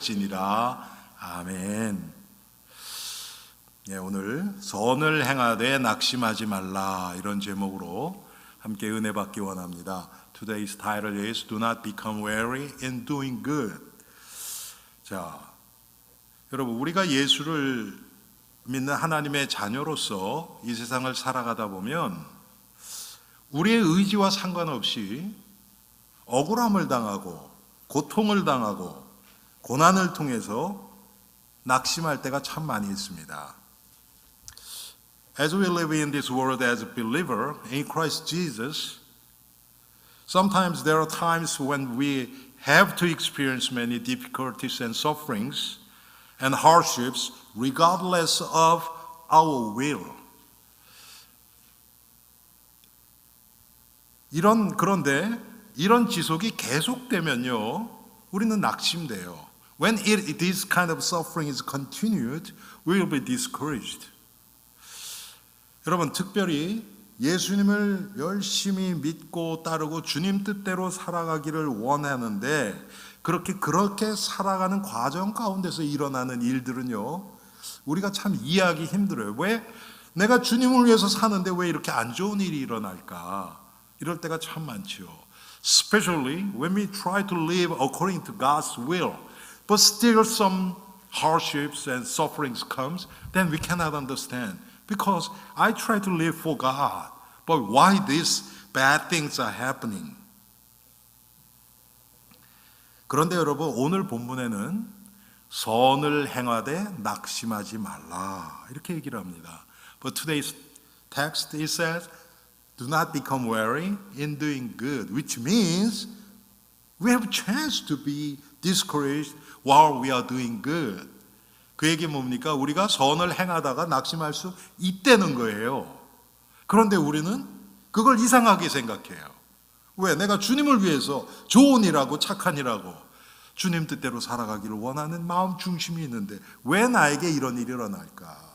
지니라. 아멘. 예, 오늘 선을 행하되 낙심하지 말라, 이런 제목으로 함께 은혜 받기 원합니다. Today's title is Do not become weary in doing good. 자, 여러분, 우리가 예수를 믿는 하나님의 자녀로서 이 세상을 살아가다 보면 우리의 의지와 상관없이 억울함을 당하고 고통을 당하고 고난을 통해서 낙심할 때가 참 많이 있습니다. As we live in this world as a believer in Christ Jesus, sometimes there are times when we have to experience many difficulties and sufferings and hardships regardless of our will. 그런데 이런 지속이 계속되면요, 우리는 낙심돼요. When this kind of suffering is continued, we will be discouraged. 여러분, 특별히 예수님을 열심히 믿고 따르고 주님 뜻대로 살아가기를 원하는데 그렇게 살아가는 과정 가운데서 일어나는 일들은요, 우리가 참 이해하기 힘들어요. 왜 내가 주님을 위해서 사는데 왜 이렇게 안 좋은 일이 일어날까? 이럴 때가 참 많지요. Especially when we try to live according to God's will, but still some hardships and sufferings comes, then we cannot understand. Because I try to live for God, but why these bad things are happening? 그런데 여러분, 오늘 본문에는 선을 행하되 낙심하지 말라, 이렇게 얘기를 합니다. But today's text, it says, Do not become weary in doing good, which means we have a chance to be discouraged while we are doing good. 그 얘기는 뭡니까? 우리가 선을 행하다가 낙심할 수 있다는 거예요. 그런데 우리는 그걸 이상하게 생각해요. 왜? 내가 주님을 위해서 좋은 일하고 착한 일하고 주님 뜻대로 살아가기를 원하는 마음 중심이 있는데 왜 나에게 이런 일이 일어날까?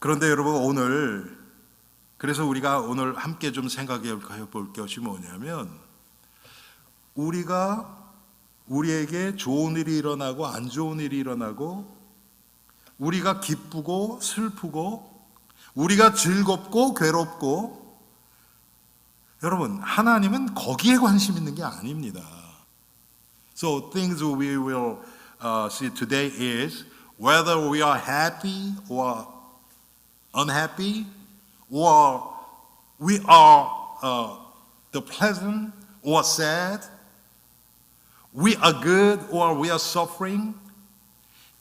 그런데 여러분, 그래서 우리가 오늘 함께 좀 생각해 볼 것이 뭐냐면, 우리에게 좋은 일이 일어나고 안 좋은 일이 일어나고, 우리가 기쁘고 슬프고, 우리가 즐겁고 괴롭고, 여러분, 하나님은 거기에 관심 있는 게 아닙니다. So things we will see today is whether we are happy or unhappy, or we are the pleasant or sad, we are good or we are suffering.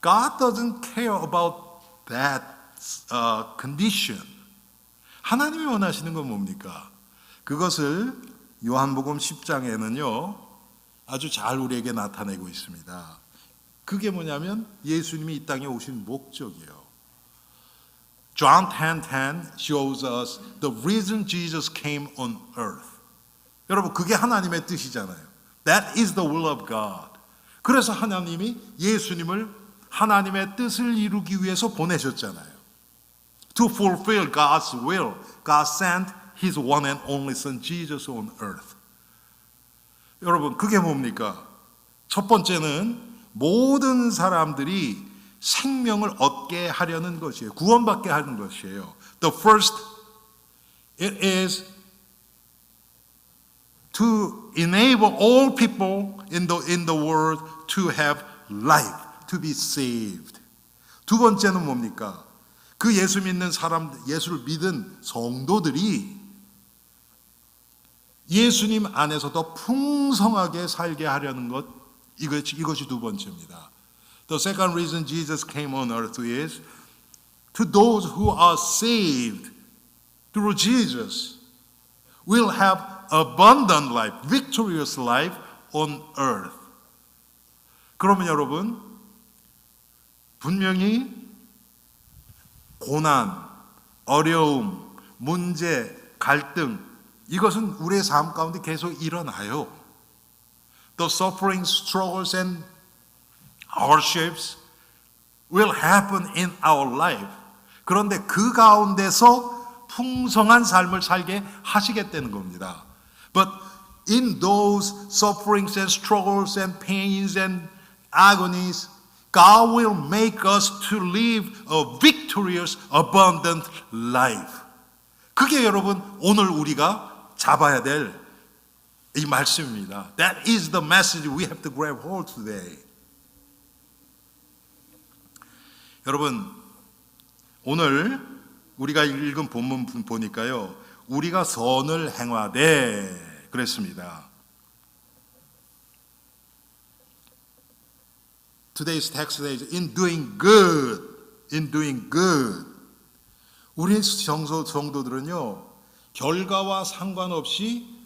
God doesn't care about that condition. 하나님이 원하시는 건 뭡니까? 그것을 요한복음 10장에는요 아주 잘 우리에게 나타내고 있습니다. 그게 뭐냐면 예수님이 이 땅에 오신 목적이에요. John 10:10 shows us the reason Jesus came on earth. 여러분, 그게 하나님의 뜻이잖아요. That is the will of God. 그래서 하나님이 예수님을 하나님의 뜻을 이루기 위해서 보내셨잖아요. To fulfill God's will, God sent His one and only Son Jesus on earth. 여러분, 그게 뭡니까? 첫 번째는 모든 사람들이 생명을 얻게 하려는 것이에요. 구원받게 하는 것이에요. The first, it is to enable all people in the world to have life, to be saved. 두 번째는 뭡니까? 그 예수 믿는 사람, 예수를 믿은 성도들이 예수님 안에서 더 풍성하게 살게 하려는 것, 이것이 두 번째입니다. The second reason Jesus came on earth is to those who are saved through Jesus will have abundant life, victorious life on earth. 그러면 여러분, 분명히 고난, 어려움, 문제, 갈등, 이것은 우리의 삶 가운데 계속 일어나요. The sufferings, struggles and hardships will happen in our life. 그런데 그 가운데서 풍성한 삶을 살게 하시겠다는 겁니다. But in those sufferings and struggles and pains and agonies, God will make us to live a victorious, abundant life. 그게 여러분 오늘 우리가 잡아야 될 이 말씀입니다. That is the message we have to grab hold today. 여러분 오늘 우리가 읽은 본문 보니까요, 우리가 선을 행하되 그랬습니다. Today's text says, in doing good, in doing good. 우리 성도들은요, 결과와 상관없이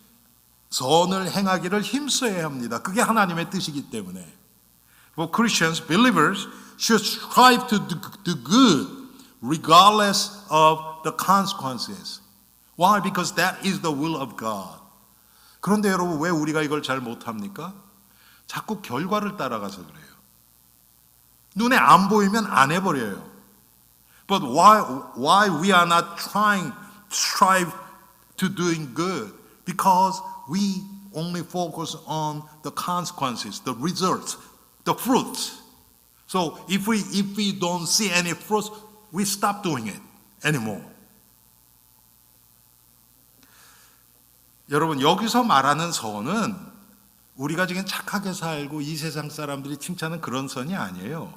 선을 행하기를 힘써야 합니다. 그게 하나님의 뜻이기 때문에. For Christians, believers should strive to do good regardless of the consequences. Why? Because that is the will of God. 그런데 여러분 왜 우리가 이걸 잘 못합니까? 자꾸 결과를 따라가서 그래요. 눈에 안 보이면 안 해버려요. But why we are not strive to doing good? Because we only focus on the consequences, the results, the fruits. So if we don't see any fruits, we stop doing it anymore. 여러분 여기서 말하는 선은 우리가 지금 착하게 살고 이 세상 사람들이 칭찬하는 그런 선이 아니에요.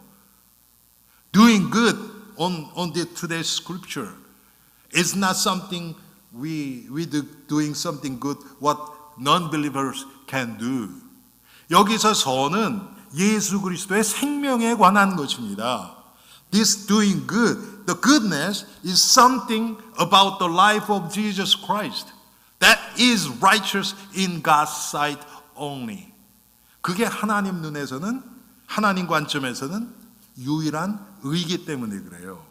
Doing good on today's scripture is not something we doing something good what non-believers can do. 여기서 선은 예수 그리스도의 생명에 관한 것입니다. This doing good, the goodness is something about the life of Jesus Christ that is righteous in God's sight only. 그게 하나님 눈에서는, 하나님 관점에서는 유일한 의이기 때문에 그래요.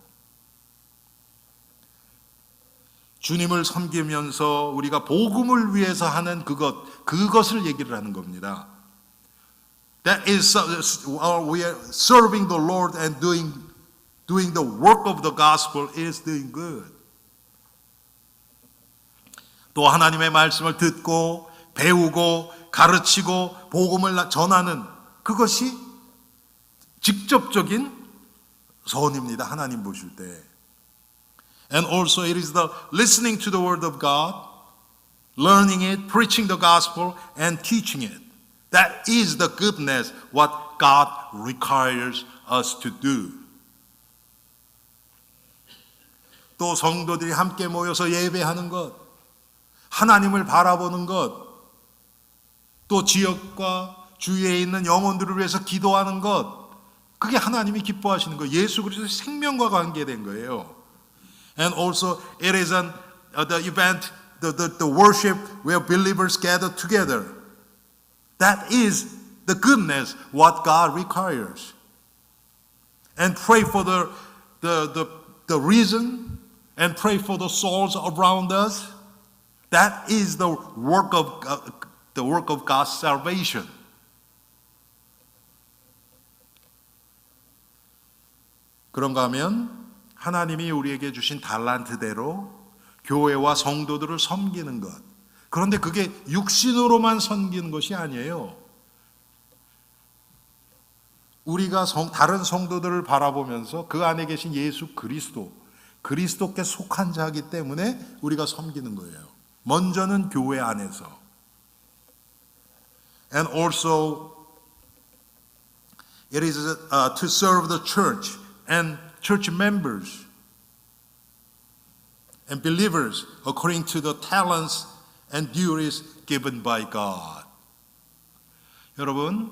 주님을 섬기면서 우리가 복음을 위해서 하는 그것을 얘기를 하는 겁니다. That is, we are serving the Lord and doing the work of the gospel is doing good. 또 하나님의 말씀을 듣고 배우고 가르치고 복음을 전하는 그것이 직접적인 선입니다. 하나님 보실 때. And also it is the listening to the word of God, learning it, preaching the gospel and teaching it. That is the goodness what God requires us to do. 또 성도들이 함께 모여서 예배하는 것, 하나님을 바라보는 것, 또 지역과 주위에 있는 영혼들을 위해서 기도하는 것, 그게 하나님이 기뻐하시는 거예요. 예수 그리스도의 생명과 관계된 거예요. And also it is the event, the worship where believers gather together. That is the goodness what God requires. And pray for the reason and pray for the souls around us. That is the work of God's salvation. 그런가 하면 하나님이 우리에게 주신 달란트대로 교회와 성도들을 섬기는 것. 그런데 그게 육신으로만 섬기는 것이 아니에요. 우리가 다른 성도들을 바라보면서 그 안에 계신 예수 그리스도께 속한 자이기 때문에 우리가 섬기는 거예요. 먼저는 교회 안에서. And also it is to serve the church and church members and believers according to the talents and duties given by God. 여러분,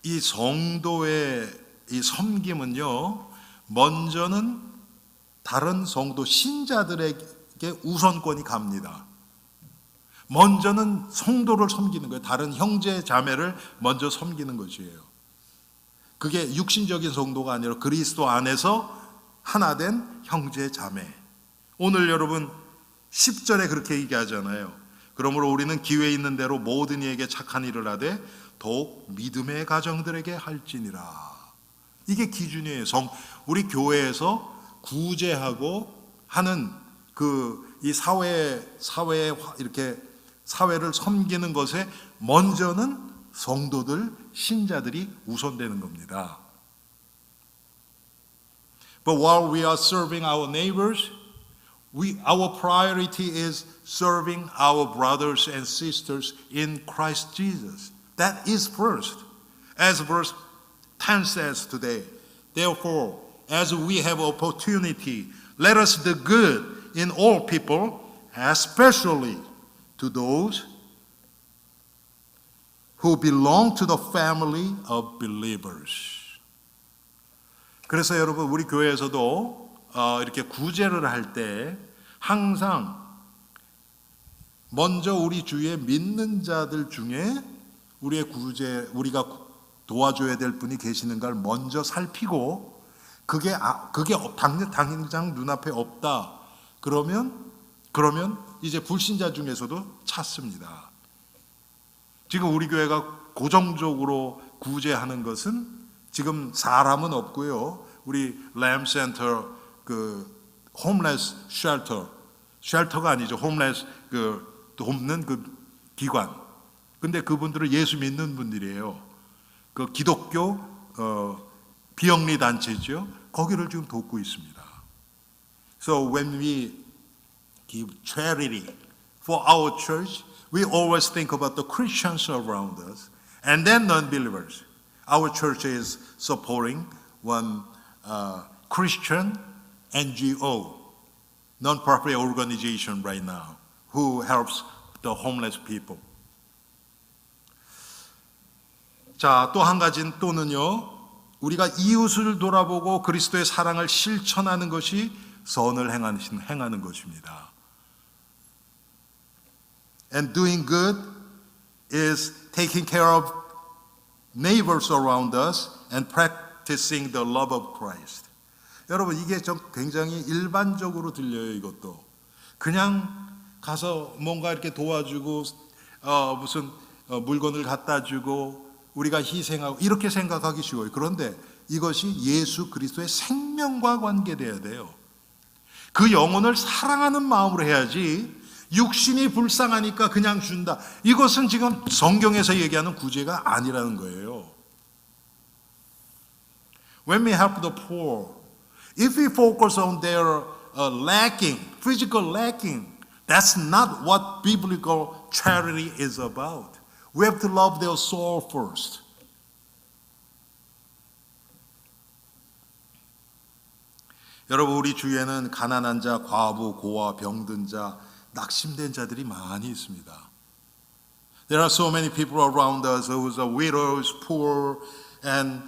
이 성도의 이 섬김은요, 먼저는 다른 성도 신자들에게 우선권이 갑니다. 먼저는 성도를 섬기는 거예요. 다른 형제 자매를 먼저 섬기는 것이에요. 그게 육신적인 성도가 아니라 그리스도 안에서 하나된 형제 자매. 오늘 여러분 10절에 그렇게 얘기하잖아요. 그러므로 우리는 기회 있는 대로 모든 이에게 착한 일을 하되 더욱 믿음의 가정들에게 할지니라. 이게 기준이에요. 우리 교회에서 구제하고 하는 이 사회에 이렇게 사회를 섬기는 것에 먼저는 성도들, 신자들이 우선되는 겁니다. But while we are serving our neighbors, our priority is serving our brothers and sisters in Christ Jesus. That is first. As verse 10 says today, therefore, as we have opportunity, let us do good in all people, especially to those who belong to the family of believers. 그래서 여러분, 우리 교회에서도 이렇게 구제를 할 때 항상 먼저 우리 주위에 믿는 자들 중에 우리가 도와줘야 될 분이 계시는가를 먼저 살피고 그게 당장 눈앞에 없다. 그러면 이제 불신자 중에서도 찾습니다. 지금 우리 교회가 고정적으로 구제하는 것은 지금 사람은 없고요. 우리 램센터 홈레스 쉘터가 아니죠. 홈레스 돕는 기관. 근데 그분들은 예수 믿는 분들이에요. 기독교 비영리 단체죠. 거기를 지금 돕고 있습니다. So when we give charity for our church, we always think about the Christians around us and then non-believers. Our church is supporting one Christian NGO, non-profit organization right now, who helps the homeless people. 자, 또 한 가지는 또는요, 우리가 이웃을 돌아보고 그리스도의 사랑을 실천하는 것이 선을 행하는 것입니다. And doing good is taking care of neighbors around us and practicing the love of Christ. 여러분, 이게 굉장히 일반적으로 들려요. 이것도 그냥 가서 뭔가 이렇게 도와주고 무슨 물건을 갖다 주고 우리가 희생하고 이렇게 생각하기 쉬워요. 그런데 이것이 예수 그리스도의 생명과 관계돼야 돼요. 그 영혼을 사랑하는 마음으로 해야지 육신이 불쌍하니까 그냥 준다. 이것은 지금 성경에서 얘기하는 구제가 아니라는 거예요. When we help the poor, if we focus on their lacking, physical lacking, that's not what biblical charity is about. We have to love their soul first. 여러분, 우리 주위에는 가난한 자, 과부, 고아, 병든 자, 낙심된 자들이 많이 있습니다. There are so many people around us who are widows, poor, and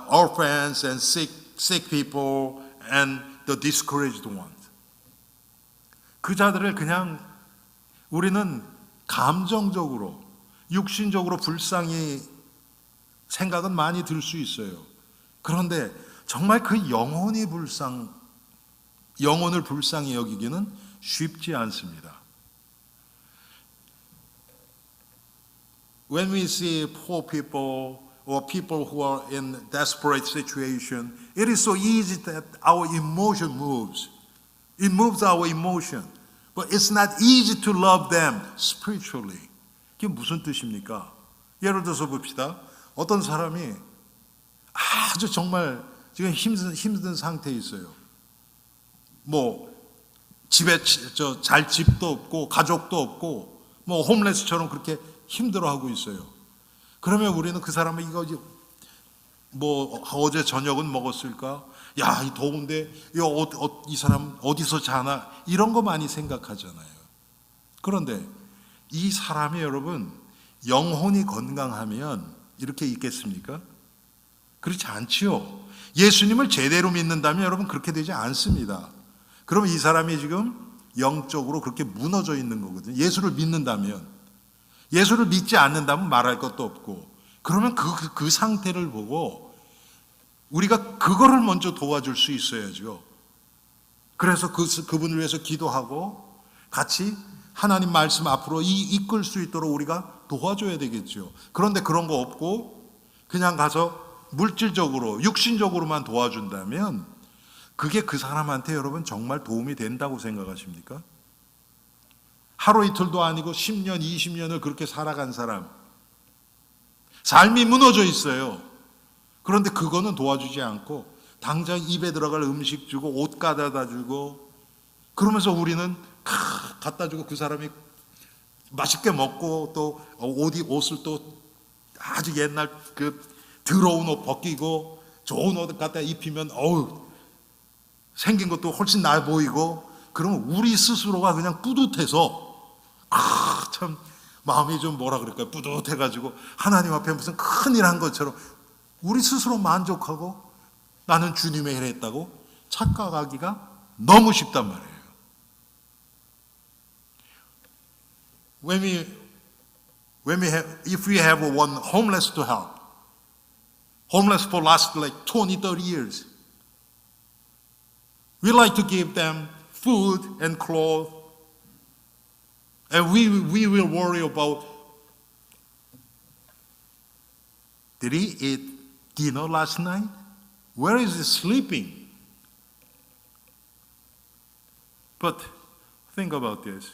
orphans, and sick people, and the discouraged ones. 그 자들을 그냥 우리는 감정적으로, 육신적으로 불쌍히 생각은 많이 들 수 있어요. 그런데 정말 그 영혼을 불쌍히 여기기는 쉽지 않습니다. When we see poor people or people who are in desperate situation, it is so easy that our emotion moves. It moves our emotion. But it's not easy to love them spiritually. 이게 무슨 뜻입니까? 예를 들어서 봅시다. 어떤 사람이 아주 정말 지금 힘든 상태에 있어요. 집에 잘 집도 없고 가족도 없고 홈레스처럼 그렇게 힘들어하고 있어요. 그러면 우리는 그 사람이 이거 어제 저녁은 먹었을까? 야, 이 더운데 이 사람 어디서 자나? 이런 거 많이 생각하잖아요. 그런데 이 사람이 여러분 영혼이 건강하면 이렇게 있겠습니까? 그렇지 않지요. 예수님을 제대로 믿는다면 여러분 그렇게 되지 않습니다. 그러면 이 사람이 지금 영적으로 그렇게 무너져 있는 거거든요. 예수를 믿는다면. 예수를 믿지 않는다면 말할 것도 없고. 그러면 그 상태를 보고 우리가 그거를 먼저 도와줄 수 있어야죠. 그래서 그분을 위해서 기도하고 같이 하나님 말씀 앞으로 이끌 수 있도록 우리가 도와줘야 되겠죠. 그런데 그런 거 없고 그냥 가서 물질적으로, 육신적으로만 도와준다면 그게 그 사람한테 여러분 정말 도움이 된다고 생각하십니까? 하루 이틀도 아니고 10년, 20년을 그렇게 살아간 사람. 삶이 무너져 있어요. 그런데 그거는 도와주지 않고 당장 입에 들어갈 음식 주고 옷 가져다 주고 그러면서 우리는 갖다 주고 그 사람이 맛있게 먹고 또 옷을 또 아주 옛날 그 더러운 옷 벗기고 좋은 옷 갖다 입히면 생긴 것도 훨씬 나아 보이고 그러면 우리 스스로가 그냥 뿌듯해서 참 마음이 좀 뭐라 그럴까요? 뿌듯해가지고 하나님 앞에 무슨 큰일 한 것처럼 우리 스스로 만족하고 나는 주님의 일을 했다고 착각하기가 너무 쉽단 말이에요. If we have one homeless to help, homeless for last like 20, 30 years, we like to give them food and clothes, and we will worry about, did he eat dinner last night? Where is he sleeping? But think about this.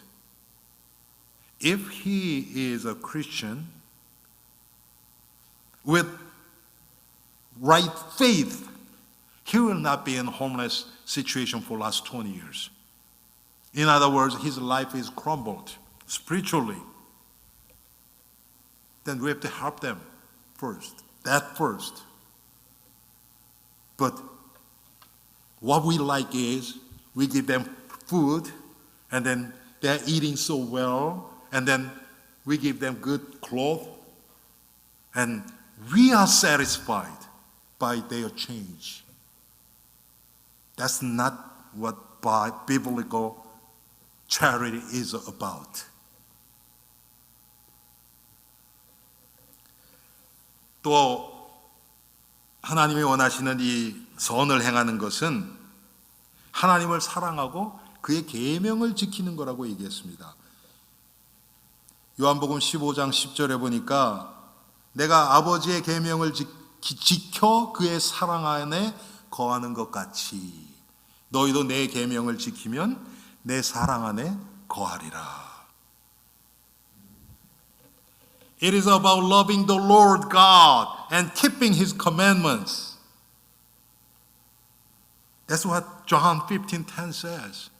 If he is a Christian with right faith, he will not be in a homeless situation for the last 20 years. In other words, his life is crumbled spiritually. Then we have to help them first. That first. But what we like is we give them food and then they're eating so well and then we give them good clothes and we are satisfied by their change. That's not what biblical charity is about. 또 하나님이 원하시는 이 선을 행하는 것은 하나님을 사랑하고 그의 계명을 지키는 거라고 얘기했습니다. 요한복음 15장 10절에 보니까 내가 아버지의 계명을 지켜 그의 사랑 안에 거하는 것 같이 너희도 내 계명을 지키면 내 사랑 안에 거하리라. It is about loving the Lord God and keeping His commandments. That's what John 15:10 says.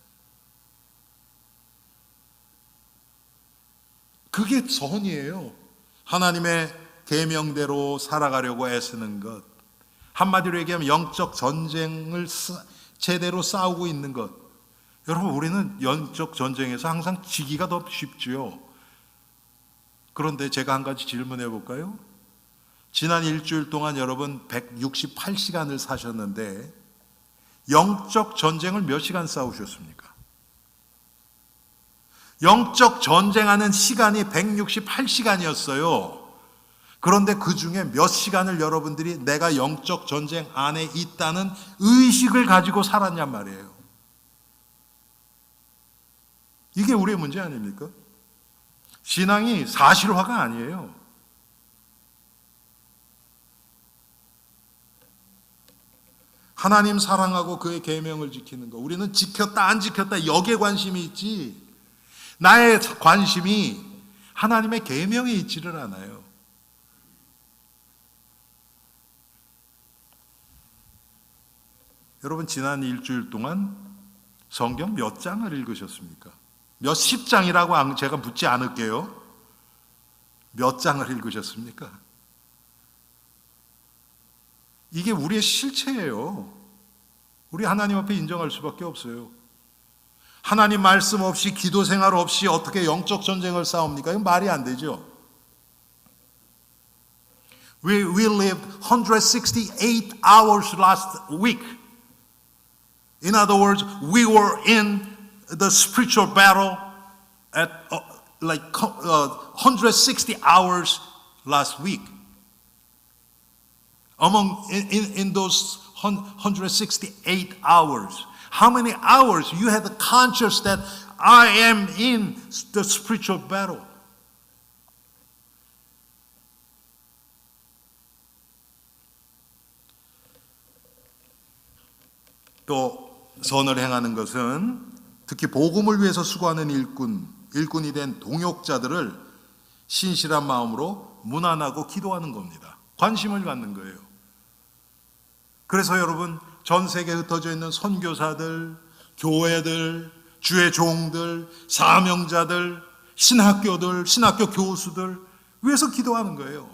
그게 선이에요. 하나님의 계명대로 살아가려고 애쓰는 것. 한마디로 얘기하면 영적 전쟁을 제대로 싸우고 있는 것. 여러분, 우리는 영적 전쟁에서 항상 지기가 더 쉽지요. 그런데 제가 한 가지 질문해 볼까요? 지난 일주일 동안 여러분 168시간을 사셨는데 영적 전쟁을 몇 시간 싸우셨습니까? 영적 전쟁하는 시간이 168시간이었어요. 그런데 그 중에 몇 시간을 여러분들이 내가 영적 전쟁 안에 있다는 의식을 가지고 살았냔 말이에요. 이게 우리의 문제 아닙니까? 신앙이 사실화가 아니에요. 하나님 사랑하고 그의 계명을 지키는 거. 우리는 지켰다 안 지켰다 여기에 관심이 있지. 나의 관심이 하나님의 계명에 있지를 않아요. 여러분 지난 일주일 동안 성경 몇 장을 읽으셨습니까? 몇 십장이라고 제가 묻지 않을게요. 몇 장을 읽으셨습니까? 이게 우리의 실체예요. 우리 하나님 앞에 인정할 수밖에 없어요. 하나님 말씀 없이 기도 생활 없이 어떻게 영적 전쟁을 싸웁니까? 이건 말이 안 되죠. We lived 168 hours last week. In other words, we were in the spiritual battle at 160 hours last week. In those 168 hours, how many hours you had the conscious that I am in the spiritual battle? 또 선을 행하는 것은 특히 복음을 위해서 수고하는 일꾼, 일꾼이 된 동역자들을 신실한 마음으로 문안하고 기도하는 겁니다. 관심을 갖는 거예요. 그래서 여러분, 전 세계에 흩어져 있는 선교사들, 교회들, 주의 종들, 사명자들, 신학교들, 신학교 교수들 위해서 기도하는 거예요.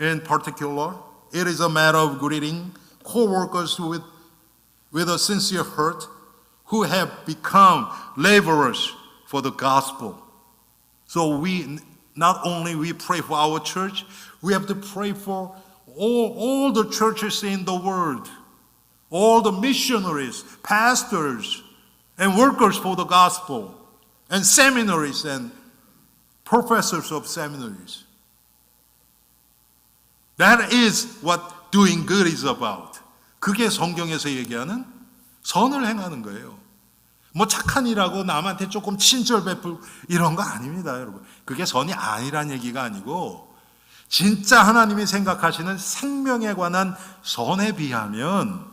In particular, it is a matter of greeting co-workers with a sincere heart who have become laborers for the gospel. So we not only we pray for our church, we have to pray for all the churches in the world, all the missionaries, pastors, and workers for the gospel, and seminaries and professors of seminaries. That is what doing good is about. 그게 성경에서 얘기하는 선을 행하는 거예요. 뭐 착한 일하고 남한테 조금 친절 베풀고 이런 거 아닙니다, 여러분. 그게 선이 아니란 얘기가 아니고 진짜 하나님이 생각하시는 생명에 관한 선에 비하면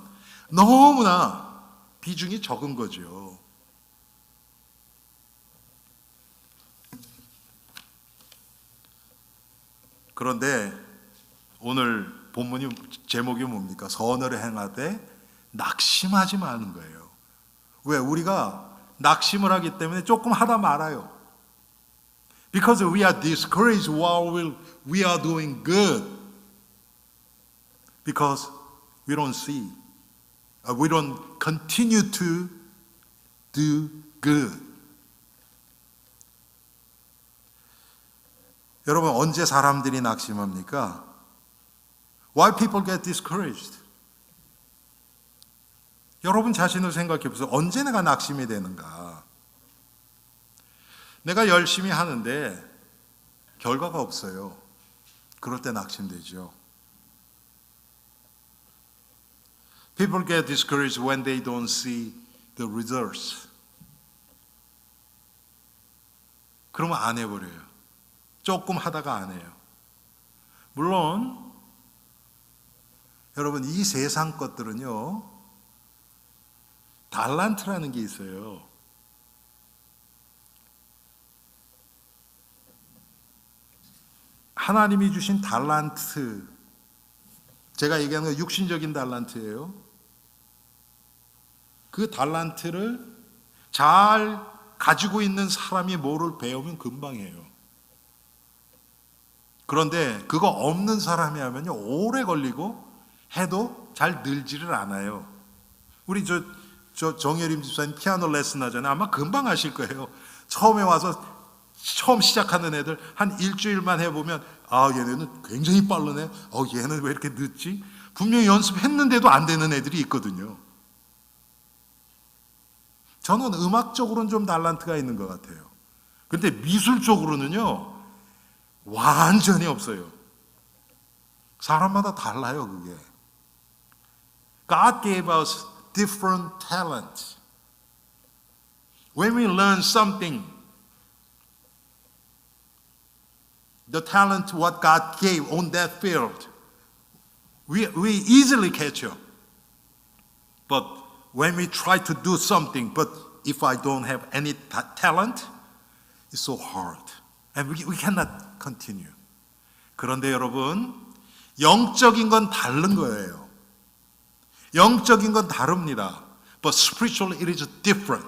너무나 비중이 적은 거죠. 그런데 오늘 본문이 제목이 뭡니까? 선을 행하되 낙심하지 마는 거예요. 왜? 우리가 낙심을 하기 때문에 조금 하다 말아요. Because we are discouraged while we are doing good. Because we don't see. We don't continue to do good. 여러분, 언제 사람들이 낙심합니까? Why people get discouraged? 여러분 자신을 생각해 보세요. 언제 내가 낙심이 되는가? 내가 열심히 하는데 결과가 없어요. 그럴 때 낙심되죠. People get discouraged when they don't see the results. 그러면 안 해버려요. 조금 하다가 안 해요. 물론 여러분, 이 세상 것들은요, 달란트라는 게 있어요. 하나님이 주신 달란트, 제가 얘기하는 건 육신적인 달란트예요. 그 달란트를 잘 가지고 있는 사람이 뭐를 배우면 금방 해요. 그런데 그거 없는 사람이 하면요, 오래 걸리고 해도 잘 늘지를 않아요. 우리 저 정혜림 집사님 피아노 레슨 하잖아요. 아마 금방 하실 거예요. 처음에 와서 처음 시작하는 애들 한 일주일만 해보면 아, 얘네는 굉장히 빠르네. 얘는 왜 이렇게 늦지? 분명히 연습했는데도 안 되는 애들이 있거든요. 저는 음악적으로는 좀 달란트가 있는 것 같아요. 근데 미술적으로는요, 완전히 없어요. 사람마다 달라요, 그게. God gave us different talents. When we learn something, the talent what God gave on that field, we easily catch up. But when we try to do something, but if I don't have any talent, it's so hard. And we cannot continue. 그런데 여러분, 영적인 건 다른 거예요. 영적인 건 다릅니다. But spiritually it is different.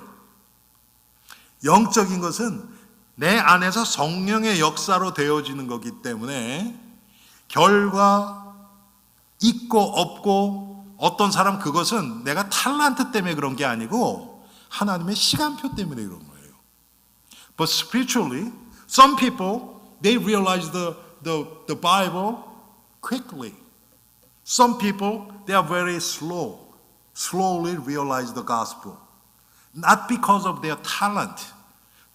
영적인 것은 내 안에서 성령의 역사로 되어지는 거기 때문에 결과 있고 없고 어떤 사람 그것은 내가 탤런트 때문에 그런 게 아니고 하나님의 시간표 때문에 그런 거예요. But spiritually, some people they realize the Bible quickly. Some people they are very slowly realize the gospel. Not because of their talent,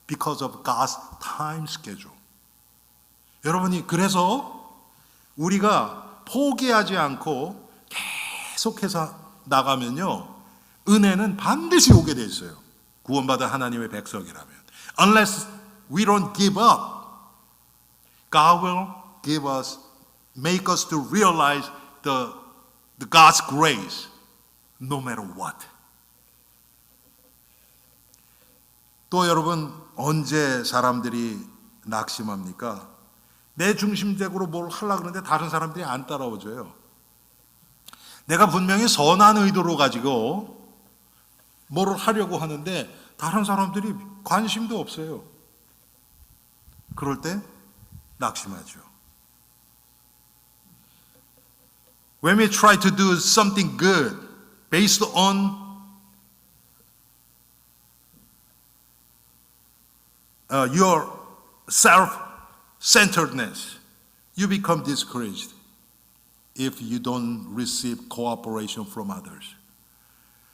because of God's time schedule. 여러분이 그래서 우리가 포기하지 않고 계속해서 나가면요, 은혜는 반드시 오게 돼 있어요. 구원받은 하나님의 백성이라면. Unless we don't give up, God will give us, make us to realize the God's grace, no matter what. 또 여러분, 언제 사람들이 낙심합니까? 내 중심적으로 뭘 하려고 그러는데 다른 사람들이 안 따라오줘요. 내가 분명히 선한 의도로 가지고 뭐를 하려고 하는데 다른 사람들이 관심도 없어요. 그럴 때 낙심하죠. When we try to do something good based on your self-centeredness, you become discouraged if you don't receive cooperation from others.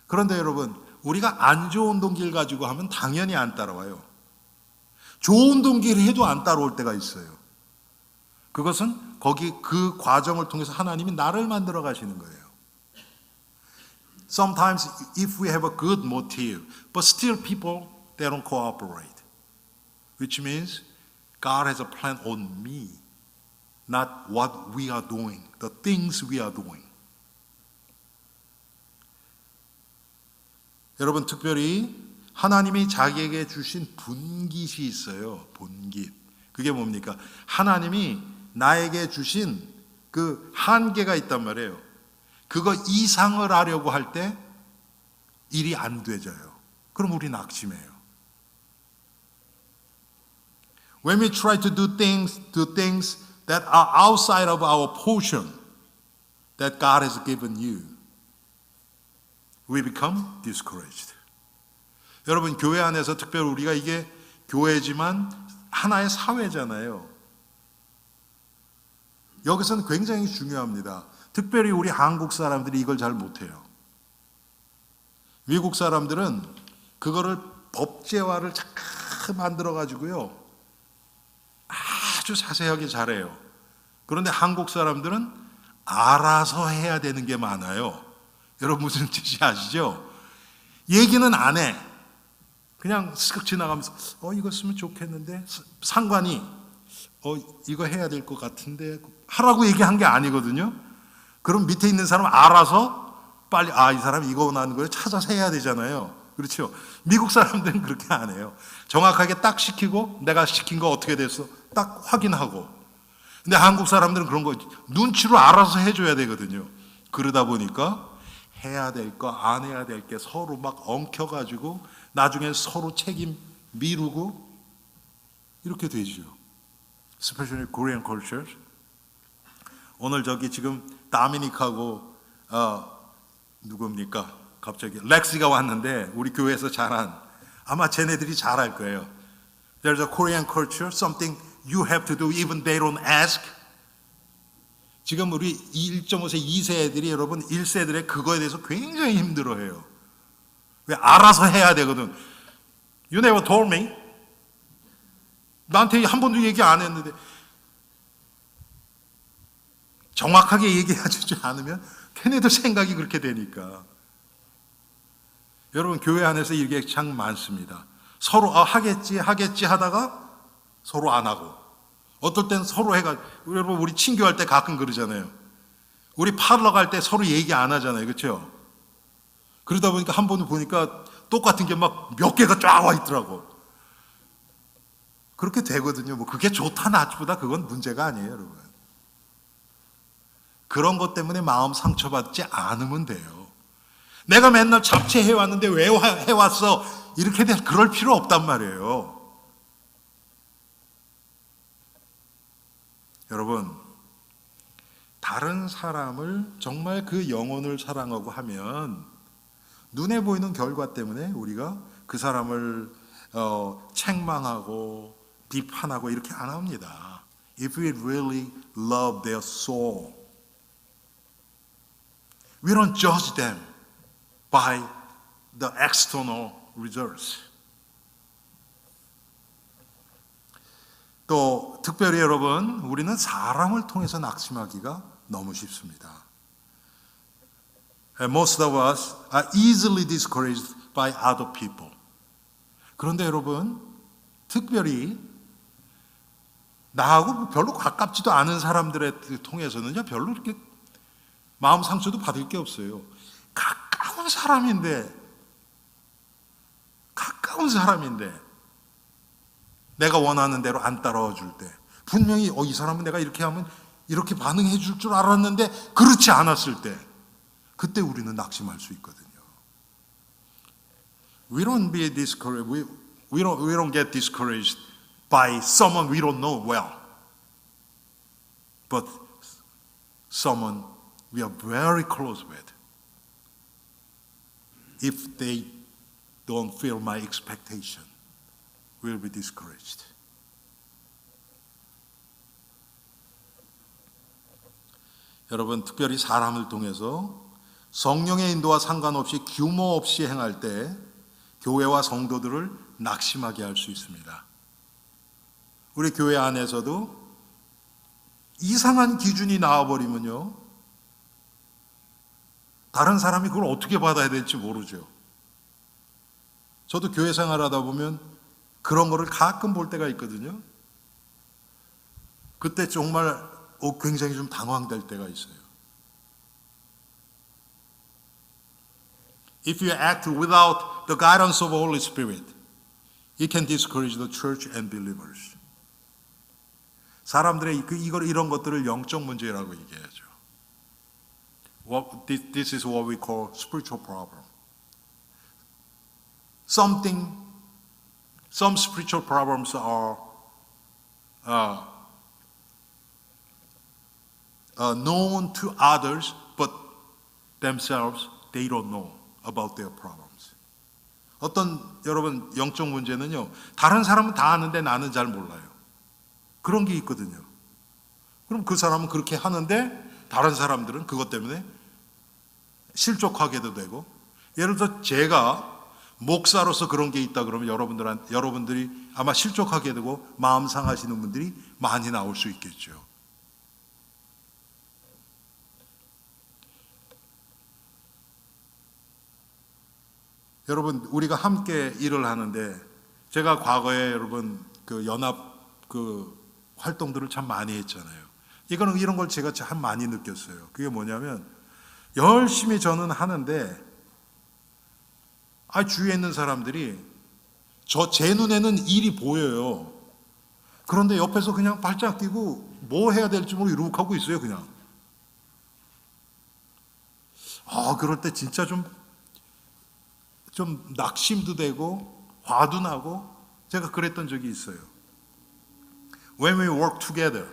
그런데 여러분, 우리가 안 좋은 동기를 가지고 하면 당연히 안 따라와요. 좋은 동기를 해도 안 따라올 때가 있어요. 그것은 그 과정을 통해서 하나님이 나를 만들어 가시는 거예요. Sometimes if we have a good motive, but still people, they don't cooperate. Which means God has a plan on me, not what we are doing, the things we are doing. 여러분, 특별히 하나님이 자기에게 주신 분깃이 있어요. 분깃. 그게 뭡니까? 하나님이 나에게 주신 그 한계가 있단 말이에요. 그거 이상을 하려고 할 때 일이 안 되져요. 그럼 우리 낙심해요. When we try to do things that are outside of our portion that God has given you, we become discouraged. 여러분, 교회 안에서 특별히 우리가 이게 교회지만 하나의 사회잖아요. 여기서는 굉장히 중요합니다. 특별히 우리 한국 사람들이 이걸 잘 못해요. 미국 사람들은 그거를 법제화를 착 만들어가지고요, 아주 자세하게 잘해요. 그런데 한국 사람들은 알아서 해야 되는 게 많아요. 여러분, 무슨 뜻이 아시죠? 얘기는 안 해. 그냥 쓱 지나가면서 이거 쓰면 좋겠는데, 상관이 이거 해야 될 것 같은데 하라고 얘기한 게 아니거든요. 그럼 밑에 있는 사람 알아서 빨리 이 사람 이거 원하는 걸 찾아서 해야 되잖아요. 그렇죠? 미국 사람들은 그렇게 안 해요. 정확하게 딱 시키고 내가 시킨 거 어떻게 됐어? 딱 확인하고. 근데 한국 사람들은 그런 거 눈치로 알아서 해줘야 되거든요. 그러다 보니까 해야 될 거, 안 해야 될 게 서로 막 엉켜가지고 나중에 서로 책임 미루고 이렇게 되죠. Especially Korean culture. 오늘 저기 지금 다미닉하고 누굽니까? 갑자기 렉시가 왔는데 우리 교회에서 자란, 아마 쟤네들이 잘할 거예요. There's a Korean culture, something you have to do even they don't ask. 지금 우리 1.5세, 2세 애들이 여러분 1세들의 그거에 대해서 굉장히 힘들어해요. 왜? 알아서 해야 되거든. You never told me. 나한테 한 번도 얘기 안 했는데. 정확하게 얘기해 주지 않으면 걔네들 생각이 그렇게 되니까. 여러분, 교회 안에서 이게 참 많습니다. 서로 하겠지 하다가 서로 안 하고, 어떨 땐 서로 여러분, 우리 친교할 때 가끔 그러잖아요. 우리 파러 갈 때 서로 얘기 안 하잖아요. 그렇죠? 그러다 보니까 한 번 보니까 똑같은 게 막 몇 개가 쫙 와 있더라고. 그렇게 되거든요. 뭐 그게 좋다 나쁘다 그건 문제가 아니에요, 여러분. 그런 것 때문에 마음 상처받지 않으면 돼요. 내가 맨날 잡채 해왔는데 왜 해왔어? 이렇게 그럴 필요 없단 말이에요. 여러분, 다른 사람을 정말 그 영혼을 사랑하고 하면 눈에 보이는 결과 때문에 우리가 그 사람을 책망하고 비판하고 이렇게 안 합니다. If we really love their soul, we don't judge them by the external results. 또 특별히 여러분, 우리는 사람을 통해서 낙심하기가 너무 쉽습니다. Most of us are easily discouraged by other people. 그런데 여러분, 특별히 나하고 별로 가깝지도 않은 사람들을 통해서는요, 별로 이렇게 마음 상처도 받을 게 없어요. 가까운 사람인데 내가 원하는 대로 안 따라와 줄 때, 분명히 이 사람은 내가 이렇게 하면 이렇게 반응해 줄 줄 알았는데 그렇지 않았을 때, 그때 우리는 낙심할 수 있거든요. We don't be discouraged. We don't get discouraged by someone we don't know well, but someone we are very close with. If they don't fill my expectation, we'll be discouraged. 여러분, 특별히 사람을 통해서 성령의 인도와 상관없이 규모 없이 행할 때 교회와 성도들을 낙심하게 할 수 있습니다. 우리 교회 안에서도 이상한 기준이 나와버리면요, 다른 사람이 그걸 어떻게 받아야 될지 모르죠. 저도 교회 생활하다 보면 그런 거를 가끔 볼 때가 있거든요. 그때 정말 굉장히 좀 당황될 때가 있어요. If you act without the guidance of the Holy Spirit, it can discourage the church and believers. 사람들의 이런 것들을 영적 문제라고 얘기하죠. This is what we call spiritual problem. Some spiritual problems are known to others, but themselves they don't know about their problems. 어떤 여러분 영적 문제는요, 다른 사람은 다 아는데 나는 잘 몰라요. 그런 게 있거든요. 그럼 그 사람은 그렇게 하는데 다른 사람들은 그것 때문에 실족하게도 되고, 예를 들어 제가 목사로서 그런 게 있다 그러면 여러분들이 아마 실족하게 되고 마음 상하시는 분들이 많이 나올 수 있겠죠. 여러분, 우리가 함께 일을 하는데 제가 과거에 여러분 그 연합 그 활동들을 참 많이 했잖아요. 이런 걸 제가 참 많이 느꼈어요. 그게 뭐냐면, 열심히 저는 하는데 주위에 있는 사람들이 제 눈에는 일이 보여요. 그런데 옆에서 그냥 발짝 뛰고 뭐 해야 될지 모르고 이러고 하고 있어요, 그냥. 그럴 때 진짜 좀 낙심도 되고 화도 나고 제가 그랬던 적이 있어요. When we work together,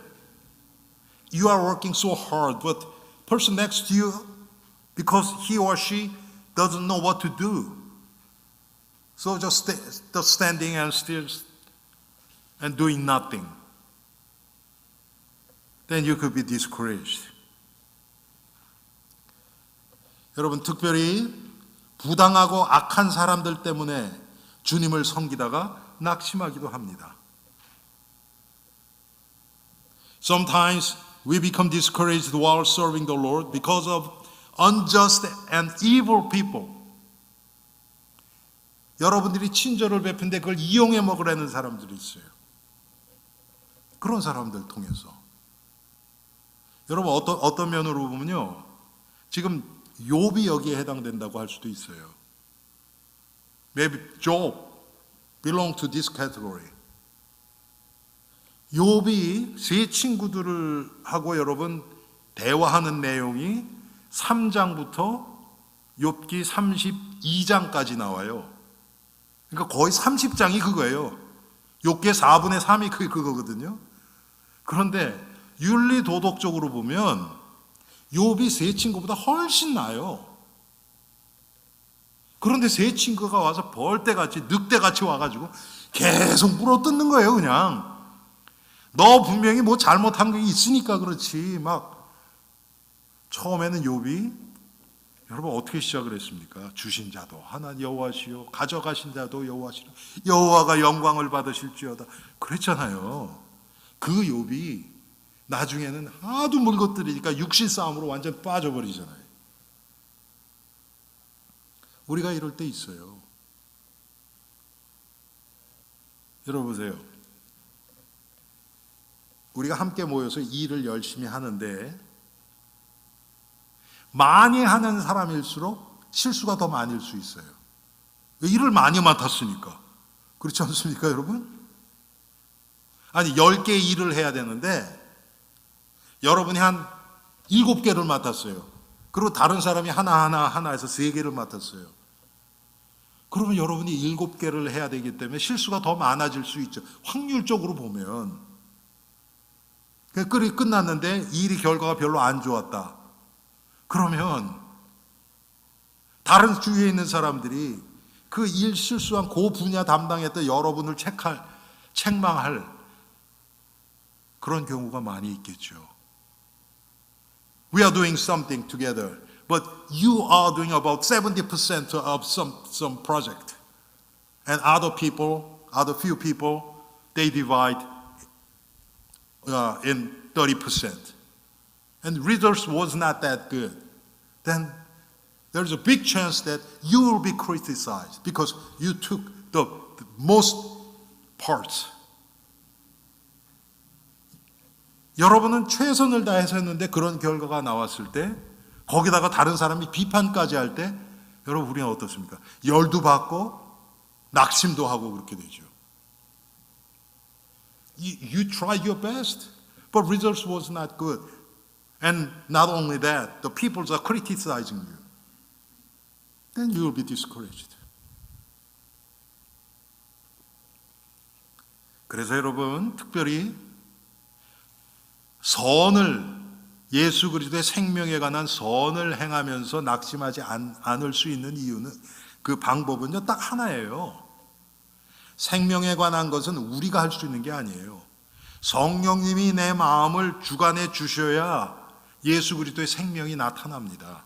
you are working so hard, but person next to you, because he or she doesn't know what to do, so just standing and still and doing nothing, then you could be discouraged. 여러분, 특별히 부당하고 악한 사람들 때문에 주님을 섬기다가 낙심하기도 합니다. Sometimes we become discouraged while serving the Lord because of unjust and evil people. 여러분들이 친절을 베푼데 그걸 이용해 먹으려는 사람들이 있어요. 그런 사람들 통해서. 여러분, 어떤 면으로 보면요, 지금 욥이 여기에 해당된다고 할 수도 있어요. Maybe Job belong to this category. 욥이 세 친구들을 하고 여러분 대화하는 내용이 3장부터 욥기 32장까지 나와요. 그러니까 거의 30장이 그거예요. 욥기의 4분의 3이 그거거든요. 그런데 윤리 도덕적으로 보면 욥이 세 친구보다 훨씬 나아요. 그런데 세 친구가 와서 벌떼같이 늑대같이 와가지고 계속 물어뜯는 거예요. 그냥 너 분명히 뭐 잘못한 게 있으니까 그렇지. 막 처음에는 욥이 여러분 어떻게 시작을 했습니까? 주신 자도 하나님 여호와시요 가져가신 자도 여호와시라 여호와가 영광을 받으실지어다 그랬잖아요. 그 욥이 나중에는 하도 물것들이니까 육신 싸움으로 완전 빠져버리잖아요. 우리가 이럴 때 있어요. 여러분 보세요. 우리가 함께 모여서 일을 열심히 하는데 많이 하는 사람일수록 실수가 더 많을 수 있어요. 일을 많이 맡았으니까. 그렇지 않습니까, 여러분? 아니 10개 일을 해야 되는데 여러분이 한 7개를 맡았어요. 그리고 다른 사람이 하나 해서 3개를 맡았어요. 그러면 여러분이 7개를 해야 되기 때문에 실수가 더 많아질 수 있죠. 확률적으로 보면. 끝났는데 일이 결과가 별로 안 좋았다. 그러면 다른 주위에 있는 사람들이 그 일 실수한 그 분야 담당했던 여러분을 책망할 그런 경우가 많이 있겠죠. We are doing something together, but you are doing about 70% of some project. And other few people, they divide in 30%. And results was not that good. Then there's a big chance that you will be criticized because you took the most parts. 여러분은 최선을 다해서 했는데 그런 결과가 나왔을 때 거기다가 다른 사람이 비판까지 할 때 여러분 우리는 어떻습니까? 열도 받고 낙심도 하고 그렇게 되죠. You tried your best, but results was not good. And not only that, the people are criticizing you. Then you will be discouraged. 그래서 여러분 특별히 예수 그리스도의 생명에 관한 선을 행하면서 낙심하지 않을 수 있는 이유는 그 방법은요 딱 하나예요. 생명에 관한 것은 우리가 할 수 있는 게 아니에요. 성령님이 내 마음을 주관해 주셔야 예수 그리스도의 생명이 나타납니다.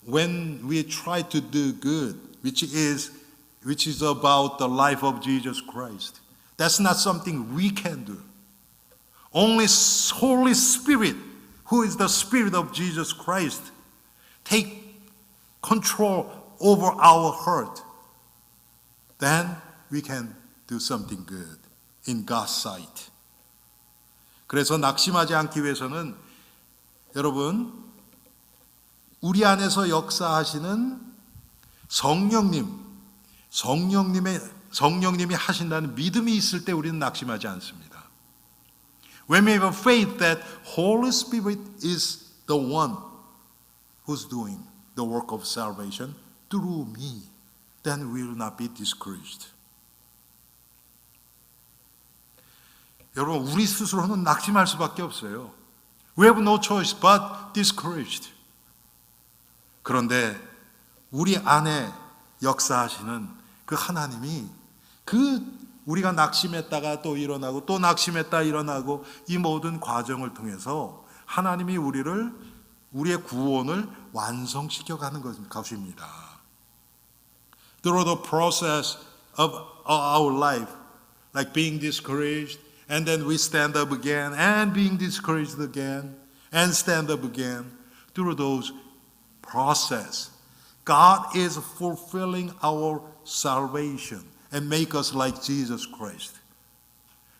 When we try to do good, which is about the life of Jesus Christ, that's not something we can do. Only Holy Spirit, who is the Spirit of Jesus Christ, take control over our heart. Then we can do something good in God's sight. 그래서 낙심하지 않기 위해서는 여러분 우리 안에서 역사하시는 성령님이 하신다는 믿음이 있을 때 우리는 낙심하지 않습니다. When we have faith that Holy Spirit is the one who's doing the work of salvation through me, then we will not be discouraged. 여러분 우리 스스로는 낙심할 수밖에 없어요. We have no choice but discouraged. 그런데 우리 안에 역사하시는 그 하나님이 우리가 낙심했다가 또 일어나고 또 낙심했다 일어나고 이 모든 과정을 통해서 하나님이 우리의 구원을 완성시켜가는 것입니다. Through the process of our life, like being discouraged, and then we stand up again, and being discouraged again, and stand up again, through those process, God is fulfilling our salvation and make us like Jesus Christ.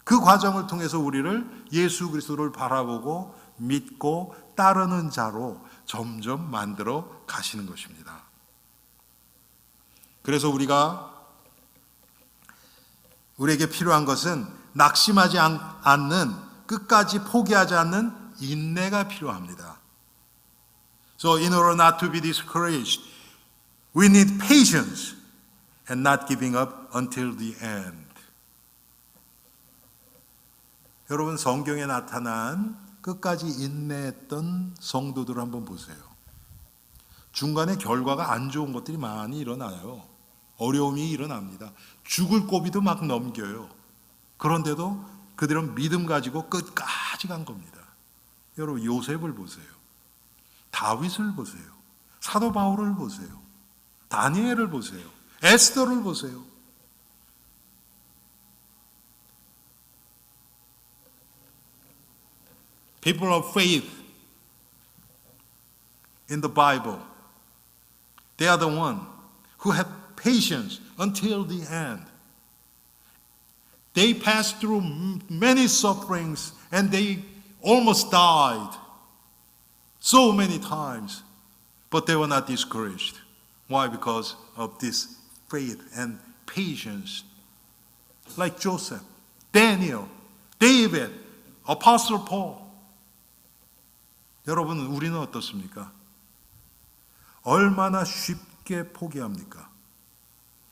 그 과정을 통해서 우리를 예수 그리스도를 바라보고 믿고 따르는 자로 점점 만들어 가시는 것입니다. 그래서 우리에게 필요한 것은 낙심하지 않는 끝까지 포기하지 않는 인내가 필요합니다. So in order not to be discouraged, we need patience and not giving up until the end. 여러분 성경에 나타난 끝까지 인내했던 성도들을 한번 보세요. 중간에 결과가 안 좋은 것들이 많이 일어나요. 어려움이 일어납니다. 죽을 고비도 막 넘겨요. 그런데도 그들은 믿음 가지고 끝까지 간 겁니다. 여러분 요셉을 보세요. 다윗을 보세요. 사도 바울을 보세요. 다니엘을 보세요. 에스더를 보세요. People of faith in the Bible, they are the one who have patience until the end. They passed through many sufferings and they almost died so many times, but they were not discouraged. Why? Because of this faith and patience like Joseph, Daniel, David, Apostle Paul. 여러분, 우리는 어떻습니까? 얼마나 쉽게 포기합니까?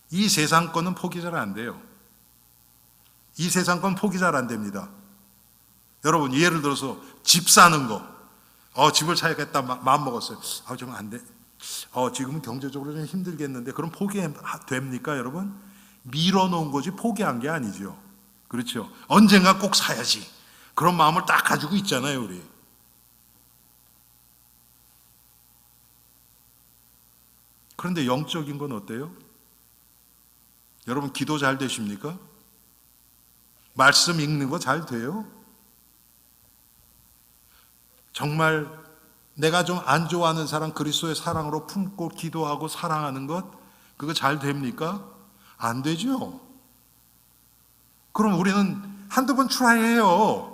이 세상 거는 포기 잘 안 돼요. 이 세상 건 포기 잘 안 됩니다. 여러분, 예를 들어서 집 사는 거. 집을 사야겠다 마음 먹었어요. 좀 안 돼. 지금은 경제적으로 좀 힘들겠는데 그럼 포기됩니까, 여러분? 밀어놓은 거지 포기한 게 아니죠. 그렇죠? 언젠가 꼭 사야지. 그런 마음을 딱 가지고 있잖아요, 우리. 그런데 영적인 건 어때요? 여러분, 기도 잘 되십니까? 말씀 읽는 거 잘 돼요? 정말 내가 좀 안 좋아하는 사람 그리스도의 사랑으로 품고 기도하고 사랑하는 것, 그거 잘 됩니까? 안 되죠. 그럼 우리는 한두 번 트라이해요.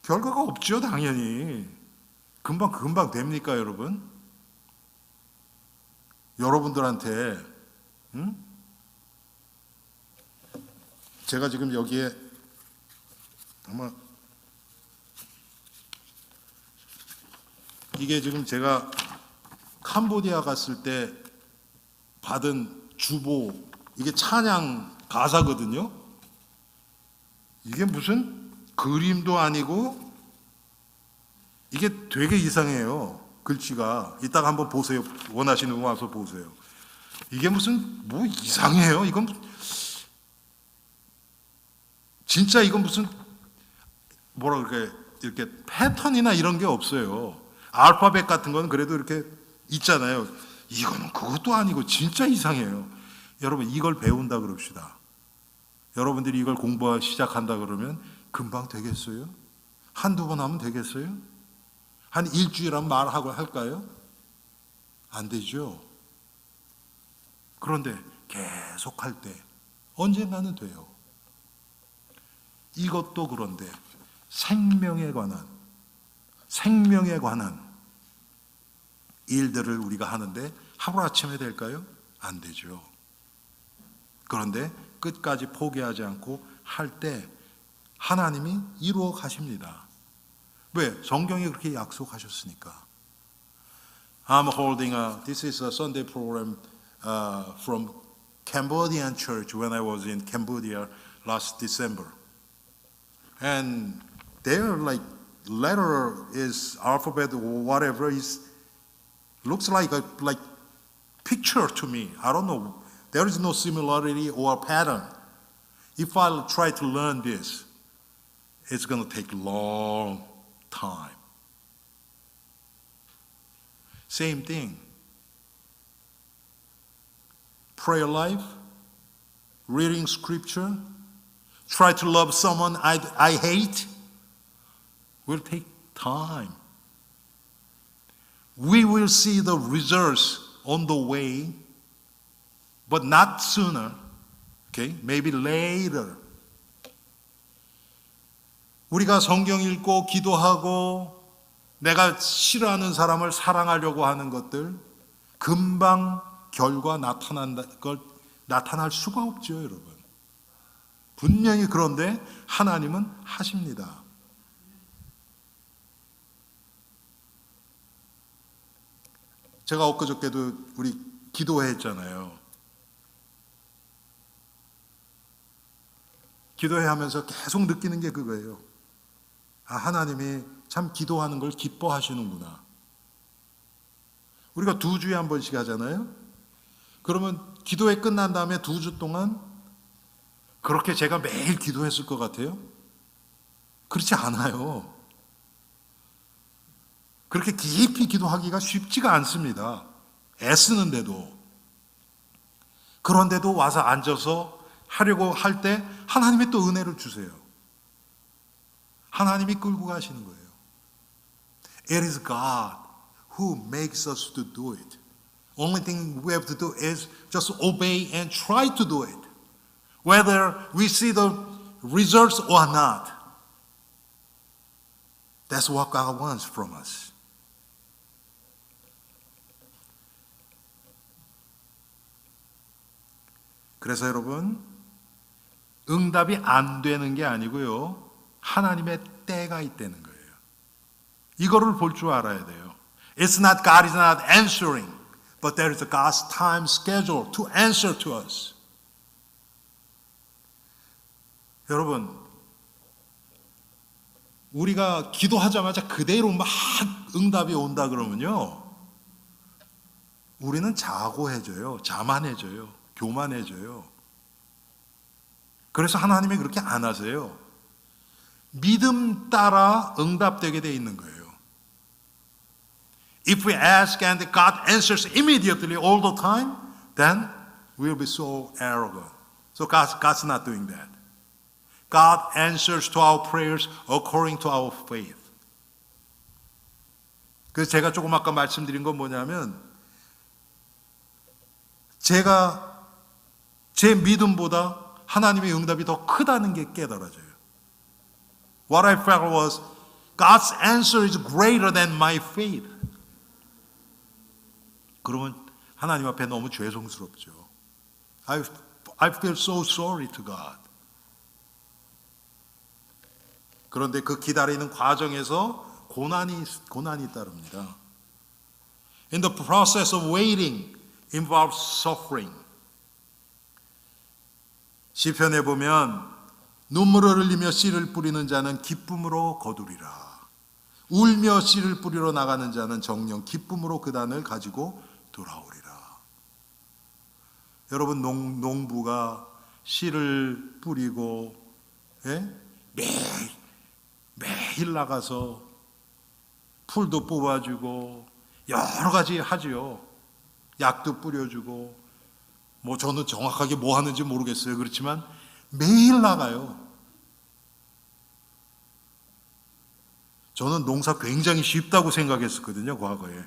결과가 없죠, 당연히. 금방 됩니까, 여러분? 여러분들한테 제가 지금 여기에 아마 이게 지금 제가 캄보디아 갔을 때 받은 주보, 이게 찬양 가사거든요. 이게 무슨 그림도 아니고 이게 되게 이상해요. 글씨가. 이따가 한번 보세요. 원하시는 분 와서 보세요. 이게 무슨 뭐 이상해요. 이건 진짜 이건 무슨 뭐라 그래, 이렇게 패턴이나 이런 게 없어요. 알파벳 같은 건 그래도 이렇게 있잖아요. 이거는 그것도 아니고 진짜 이상해요. 여러분, 이걸 배운다 그럽시다. 여러분들이 이걸 공부 시작한다 그러면 금방 되겠어요? 한두 번 하면 되겠어요? 한 일주일 하면 말하고 할까요? 안 되죠. 그런데 계속 할 때 언젠가는 돼요. 이것도 그런데 생명에 관한 일들을 우리가 하는데 하루아침에 될까요? 안 되죠. 그런데 끝까지 포기하지 않고 할 때 하나님이 이루어 가십니다. 왜? 성경이 그렇게 약속하셨으니까. I'm holding this is a Sunday program from Cambodian church when I was in Cambodia last December. And their letter is alphabet or whatever is looks like a picture to me. I don't know. There is no similarity or pattern. If I try to learn this, it's going to take long time. Same thing. Prayer life, reading scripture, try to love someone I hate, will take time. We will see the results on the way, but not sooner. Okay? Maybe later. 우리가 성경 읽고 기도하고 내가 싫어하는 사람을 사랑하려고 하는 것들 금방 결과 나타날 수가 없죠, 여러분. 분명히 그런데 하나님은 하십니다. 제가 엊그저께도 우리 기도했잖아요. 기도회 하면서 계속 느끼는 게 그거예요. 하나님이 참 기도하는 걸 기뻐하시는구나. 우리가 2주에 한 번씩 하잖아요. 그러면 기도회 끝난 다음에 2주 동안 그렇게 제가 매일 기도했을 것 같아요? 그렇지 않아요. 그렇게 깊이 기도하기가 쉽지가 않습니다. 애쓰는데도. 그런데도 와서 앉아서 하려고 할 때 하나님이 또 은혜를 주세요. 하나님이 끌고 가시는 거예요. It is God who makes us to do it. Only thing we have to do is just obey and try to do it. Whether we see the results or not. That's what God wants from us. 그래서 여러분, 응답이 안 되는 게 아니고요, 하나님의 때가 있다는 거예요. 이거를 볼 줄 알아야 돼요. It's not God is not answering, but there is a God's time schedule to answer to us. 여러분, 우리가 기도하자마자 그대로 막 응답이 온다 그러면요, 우리는 자고해져요. 자만해져요. 교만해져요. 그래서 하나님이 그렇게 안 하세요. 믿음 따라 응답되게 돼 있는 거예요. If we ask and God answers immediately all the time, then we'll be so arrogant. So God's not doing that. God answers to our prayers according to our faith. 그래서 제가 조금 아까 말씀드린 건 뭐냐면, 제가 제 믿음보다 하나님의 응답이 더 크다는 게 깨달아져요. What I felt was God's answer is greater than my faith. 그러면 하나님 앞에 너무 죄송스럽죠. I feel so sorry to God. 그런데 그 기다리는 과정에서 고난이 따릅니다. In the process of waiting involves suffering. 시편에 보면 눈물을 흘리며 씨를 뿌리는 자는 기쁨으로 거두리라. 울며 씨를 뿌리러 나가는 자는 정녕 기쁨으로 그 단을 가지고 돌아오리라. 여러분, 농부가 씨를 뿌리고 매일 나가서 풀도 뽑아주고 여러 가지 하지요. 약도 뿌려주고, 뭐 저는 정확하게 뭐 하는지 모르겠어요. 그렇지만 매일 나가요. 저는 농사 굉장히 쉽다고 생각했었거든요, 과거에.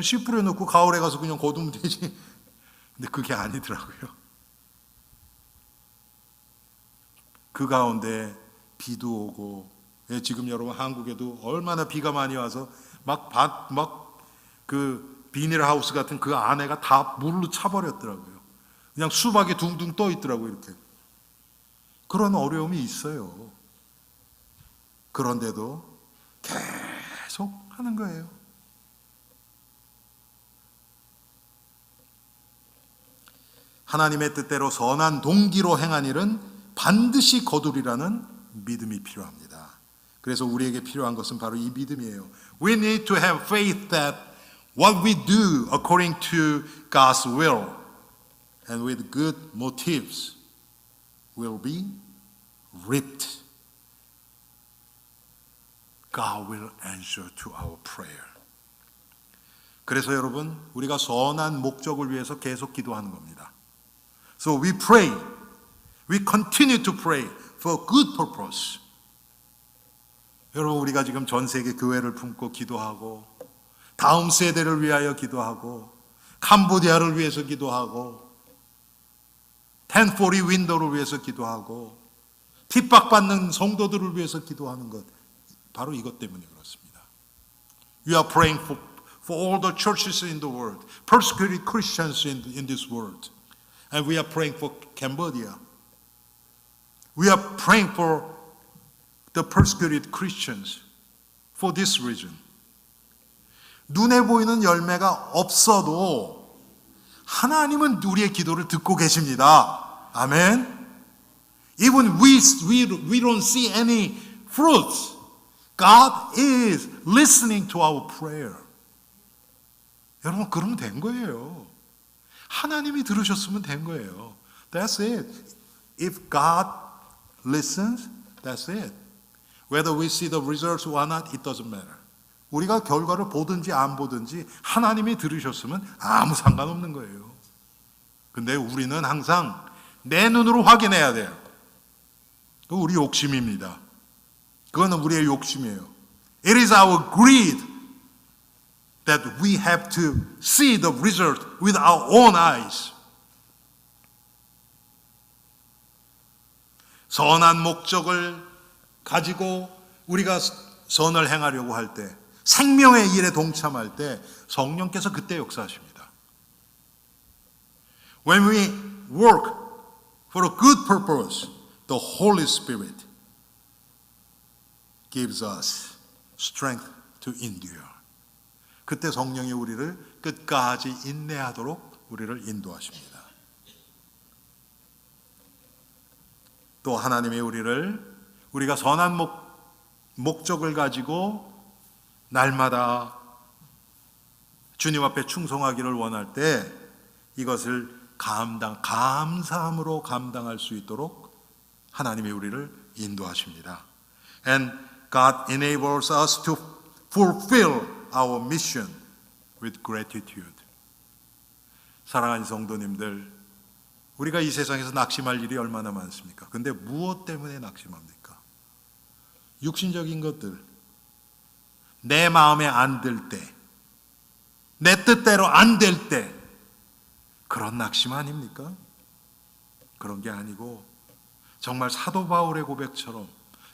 씨 뿌려놓고 가을에 가서 그냥 거두면 되지. 근데 그게 아니더라고요. 그 가운데 비도 오고, 지금 여러분 한국에도 얼마나 비가 많이 와서 그 비닐하우스 같은 그 안에가 다 물로 차버렸더라고요. 그냥 수박이 둥둥 떠 있더라고요, 이렇게. 그런 어려움이 있어요. 그런데도 계속 하는 거예요. 하나님의 뜻대로 선한 동기로 행한 일은 반드시 거두리라는 믿음이 필요합니다. 그래서 우리에게 필요한 것은 바로 이 믿음이에요. We need to have faith that what we do according to God's will and with good motives will be reaped. God will answer to our prayer. 그래서 여러분, 우리가 선한 목적을 위해서 계속 기도하는 겁니다. So we pray. We continue to pray for good purpose. 여러분, 우리가 지금 전 세계 교회를 품고 기도하고, 다음 세대를 위하여 기도하고, 캄보디아를 위해서 기도하고, 1040 윈도우를 위해서 기도하고, 핍박받는 성도들을 위해서 기도하는 것, 바로 이것 때문에 그렇습니다. We are praying for all the churches in the world, persecuted Christians in this world, and we are praying for Cambodia. We are praying for the persecuted Christians for this region. 눈에 보이는 열매가 없어도 하나님은 우리의 기도를 듣고 계십니다. 아멘. Even we don't see any fruits. God is listening to our prayer. 여러분, 그러면 된 거예요. 하나님이 들으셨으면 된 거예요. That's it. If God listens, that's it. Whether we see the results or not, it doesn't matter. 우리가 결과를 보든지 안 보든지 하나님이 들으셨으면 아무 상관없는 거예요. 근데 우리는 항상 내 눈으로 확인해야 돼요. 그거 우리 욕심입니다. 그거는 우리의 욕심이에요. It is our greed that we have to see the result with our own eyes. 선한 목적을 가지고 우리가 선을 행하려고 할 때, 생명의 일에 동참할 때 성령께서 그때 역사하십니다. When we work for a good purpose, the Holy Spirit gives us strength to endure. 그때 성령이 우리를 끝까지 인내하도록 우리를 인도하십니다. 또 하나님이 우리가 선한 목적을 가지고 날마다 주님 앞에 충성하기를 원할 때 이것을 감사함으로 감당할 수 있도록 하나님이 우리를 인도하십니다. And God enables us to fulfill our mission with gratitude. 사랑하는 성도님들, 우리가 이 세상에서 낙심할 일이 얼마나 많습니까? 근데 무엇 때문에 낙심합니까? 육신적인 것들, 내 마음에 안 들 때, 내 뜻대로 안 될 때, 그런 낙심 아닙니까? 그런 게 아니고 정말 사도 바울의 고백처럼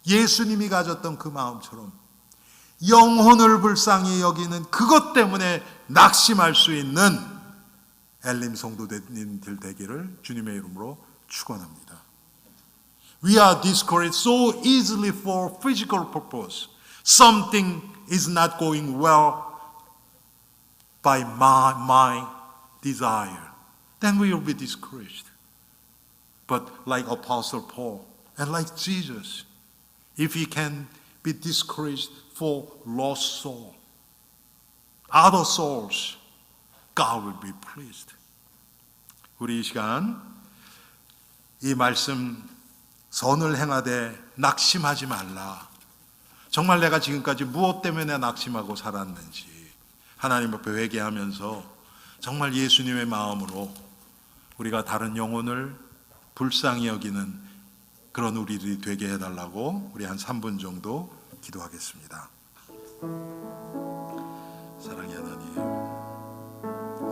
예수님이 가졌던 그 마음처럼 영혼을 불쌍히 여기는 그것 때문에 낙심할 수 있는 엘림 성도님들 되기를 주님의 이름으로 축원합니다. We are discouraged so easily for physical purpose. Something is not going well by my desire. Then we will be discouraged. But like Apostle Paul and like Jesus, if he can be discouraged for lost soul, other souls, God will be pleased. 우리 이 시간 이 말씀 선을 행하되 낙심하지 말라. 정말 내가 지금까지 무엇 때문에 낙심하고 살았는지 하나님 앞에 회개하면서 정말 예수님의 마음으로 우리가 다른 영혼을 불쌍히 여기는 그런 우리들이 되게 해달라고 우리 한 3분 정도 기도하겠습니다.